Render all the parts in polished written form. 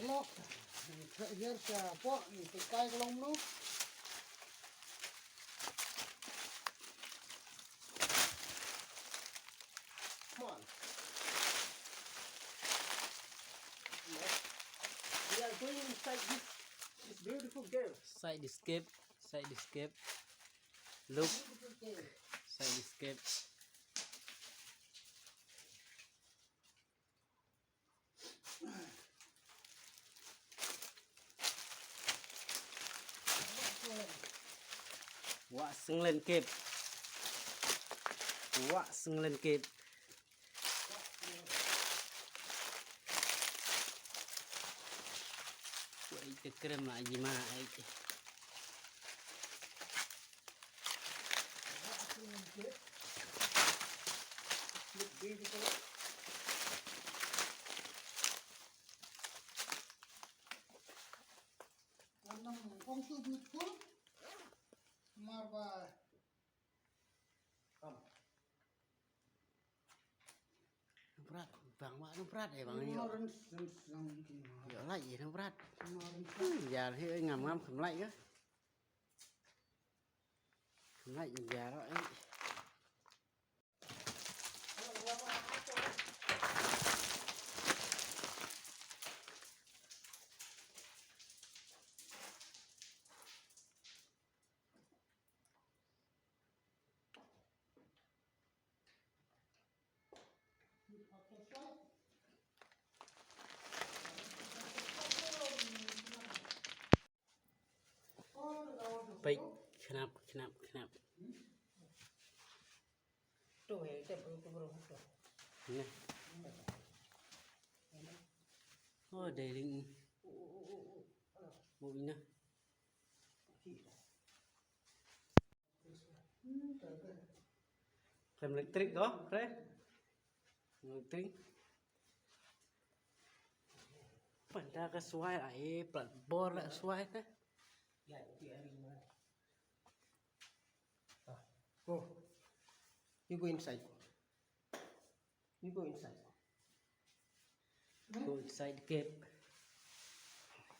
lock. Here's a pot. You take kai along no. Come on. We are going inside this beautiful cave. Side escape. Look, Beautiful cave. side escape. Wak sưng lên kịp. Wak sưng lên kịp. Vậy cái krem lại gì mà ấy. Look beautiful. Không so beautiful. Marva. Come. Berat, bang mak berat bang ni. Orange. Yo lại gì nó berat. Giờ thì ngầm khẩm lại á. Khẩm lại giờ đó ấy. Baik, kenap. Tuh ya, itu baru. Ini. Oh, deling. Mau ini. Làm electric đó, đấy. Electric. Bản ra cái xoay lại, bản bor lại xoay thế. Go. You go inside. Go inside the cave.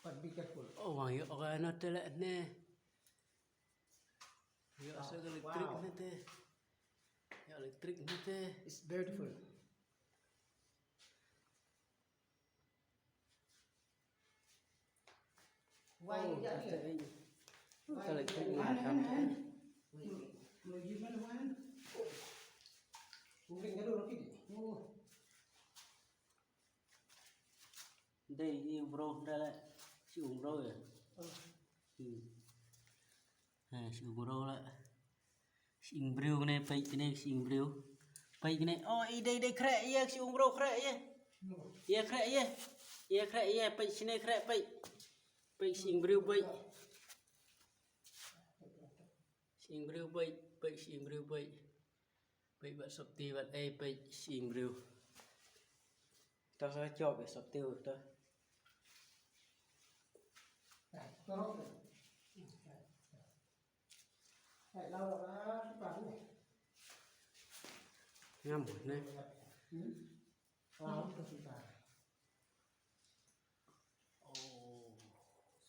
But be careful. Oh, wah, yuk orang nak telak ni. Yuk asal elektrik ni teh. Yuk elektrik ni teh. It's beautiful. Why you got here? Elektrik ni macam tu. Mau gimana man? Mungkin ada orang ini. Oh. Đây bro đây lại. Chịu bro rồi. Chịu bro lại. Xin bro này phải cái này xin bro. Phải cái này. Oh, đây khre ye chịu bro khre ye. Ye khre ye. Ye khre ye phải xin này khre phải. Phải xin bro phải. Xin bro phải. Phải xin bro phải. Phải bạn sập ti bạn ai phải xin bro. Tao sẽ cho về sập tiêu rồi tao. Ngâm một này. Oh, it's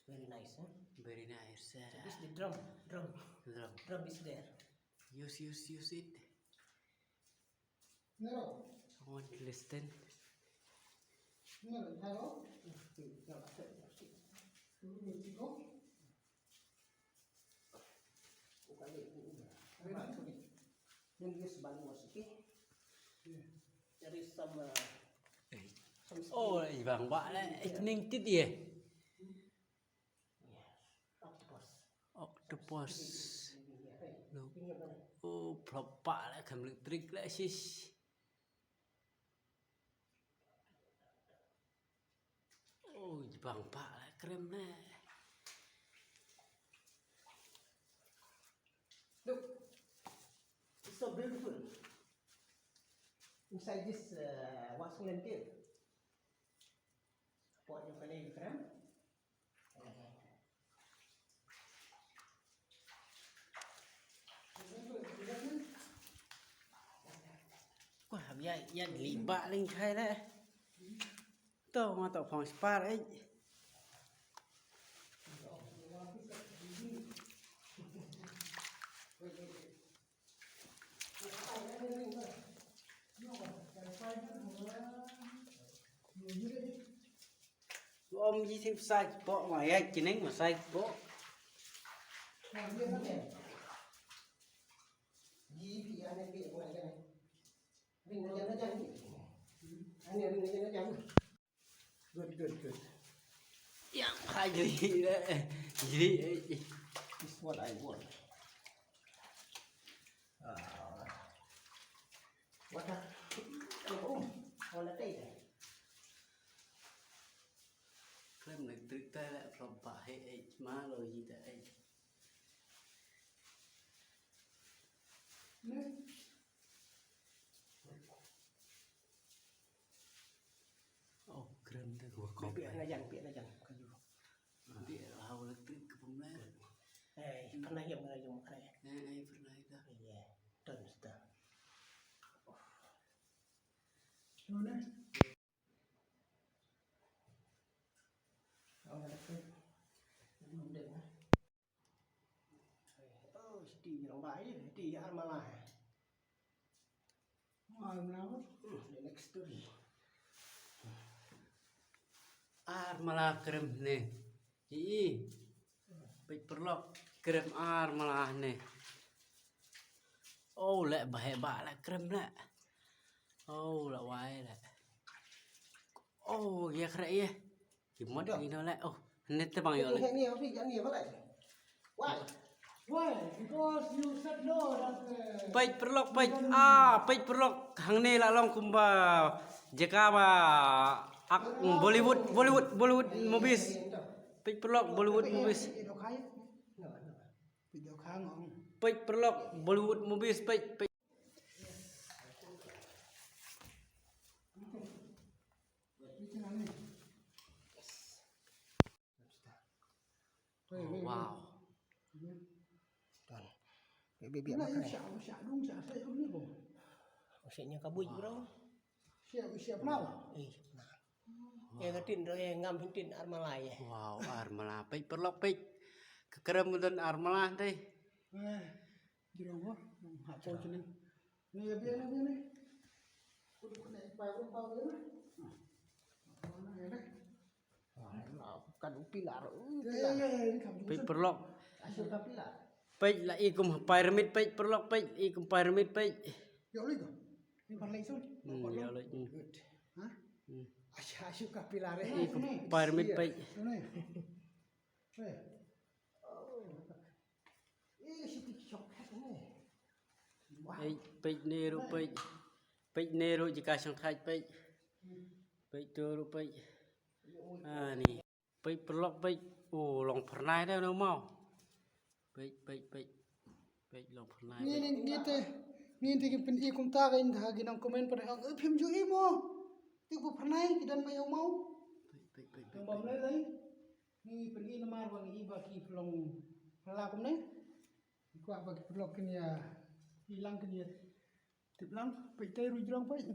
very nice, huh? Very nice. this is the drum. Drum is there. Use it. No. I want to listen. No, hello. There is some Oh, vàng bạ đấy. Ninh tít gì? Octopus. Look. Oh, prop bạ lại khẩm lực trick lại xí. Oh, vàng bạ lại krem này. Look, it's so beautiful. Inside this Washington cave. Pot yang mana you kram? Quá hàm dạy, dạy lị bạ lên khai đấy. Tao mà tao phòng spa đấy. không gì thêm sai bộ mà ai chỉ nên mà sai bộ Làm viên nó đẹp. Gì thì anh em bị ngoài cái này. Mình nó chân nó chân. Anh em mình nó chân. Good. ya hai gì đấy gì This is what I want. What a... Còn là đây này. Klem này tự tay lại from bà hệ má rồi gì đấy oh keren tuh gua kopi Biar na dyan. Kayo. dia hau elektrik ke pemula Pernah yung mga yung mga pernah itu iya. Terus dah. Oh, sedih orang baik, sedih malah. Kenapa? The next story. malah keren nih baik perlok keren malah nih oh lại bahaya lah keren lah oh lại wae lah oh ya keren ya gimana ini lah oh ini tuh bang yuk Ini apa sih? Jangan apa lagi? Why? Why? Because you said no. baik perlok baik baik perlok hang nih lah long kumba jika Bollywood movies baik perlok Bollywood movies baik perlok Bollywood movies baik wow Bibi makan. Maksudnya kabut bro. Siap kenapa? Yang ketin do yang ngam hintin armalai. Wow, armalah baik perlok baik kekerem dan armalah teh. Jirong ho, hapo chinin. Ni biar ni. Kudu kena payung payung. Kan pilar. Baik perlok. Asyik pilar. Baik lah ikum pyramid baik perlok baik ikum pyramid baik. Ya oleh ko. Ni parlay sun. Ya oleh. Good. Ha? Asyik pilar. Ikum pyramid baik. Baik neru baik neru jika sang thaj baik turu baik ni baik perlok baik oh long pernah dah no mau baik long pernah ni teh pen ikum ta gain dah ginang komen pada ang phim ju imo tik bu pernah kidan mayo mau baik ang bam lai ni pen i namar wang i baki pelong pala kum ne ku apa pelok kin ya hilang kin ya tip lang pai tai ru jrong pai